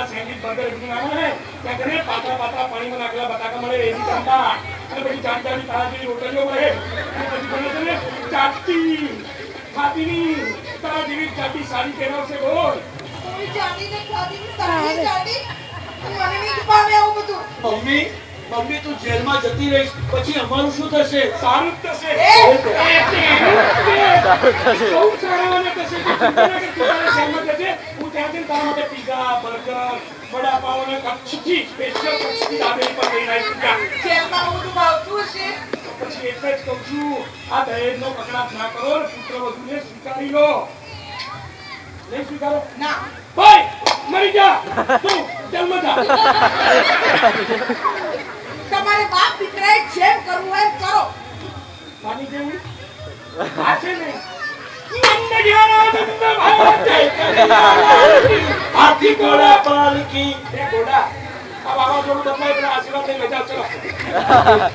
પેલા sandwich burger બધું આવે ને ત્યાં કરીને પાતળા પાતળા પાણીમાં નાખેલા બટાકા મળે એની જમવા અને પછી જાડી જાડી તારા જેવી રોટલીઓ મળે અને પછી બને છે ને ચાટી ખાતીની તારા જેવી ચાટી સારી પહેરવશે બોલ મમ્મી મમ્મી તું જેલમાં જતી રહીશ પછી અમારું શું થશે? સારું જ થશે સૌ સારાને થશે જેલમાં જશે હું ત્યાંથી તારા માટે પીઝા બર્ગર વડાપાવ અને કચ્છી સ્પેશિયલ કચ્છી દાબેલી પર લઈને આવી પછી એટલે જ કહું છું આ દહેજનો કકડાટ ના કરો ને પુત્ર વધુને સ્વીકારી લો નહીં સ્વીકારો ના ભાઈ મરી જા તું જેલમાં જા તમારે બાપ દીકરાએ જેમ કરવું હોય એમ કરો. પાણી જેવું આ છે ને નંદ ઘેરા નંદ ભાઈ જય કનૈયા હાથી ઘોડા પાલકી એ ઘોડા આ વાવાઝોડું બદલાય એટલે આશીર્વાદ લઈને જાઓ ચલો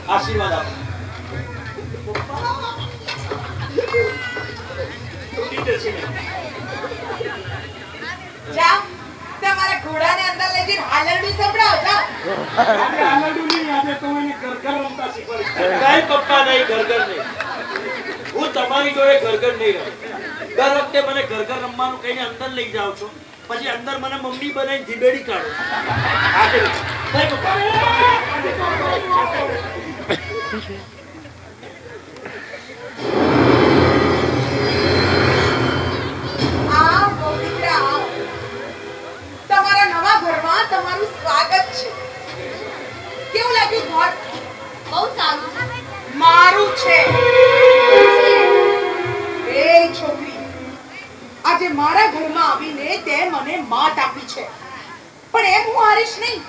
આશીર્વાદ આપો. તૂટી જશે ને જાઓ તમારા ઘોડાને અંદર લઈ જઈને હાલરડું સંભળાવો જાઓ. આજે આલડું નહીં આજે તો એને ઘર રમતા શીખવાડીશ કઈ પપ્પા નહીં ઘર નહીં હું તમારી જોડે ઘર નહીં રહું. દર વખતે મને ઘર રમવાનું કહીને અંદર લઈ જાઓ છો પછી અંદર મને મમ્મી બનાવીને જીબેડી કાઢો. આજે નહીં પપ્પા. આવો બહુ દીકરા આવો. તમારા નવા ઘરમાં તમારું સ્વાગત છે. કેવું લાગ્યું ઘર? બહુ સારું છે. મારું છે. એ છોકરી આજે મારા ઘરમાં આવીને તે મને માત આપી છે પણ એમ હું હારીશ નહીં.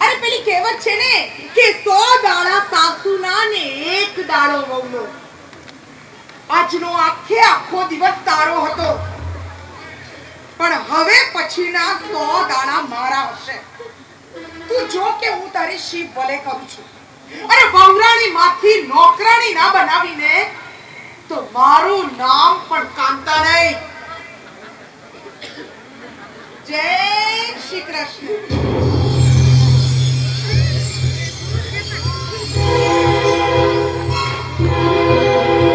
અરે પેલી કહેવત છે ને કે 100 દાડા સાસુના ને 1 દાડો વહુનો. આજનો આખો દિવસ તારો હતો પણ હવે પછીના 100 દાડા મારા હશે. તું જો કે હું તારી શી ભલે કરું છું અરે વહુરાણી માંથી નોકરાણી ના બનાવીને તો મારું નામ પણ કાંતા નહીં. જય શ્રી કૃષ્ણ.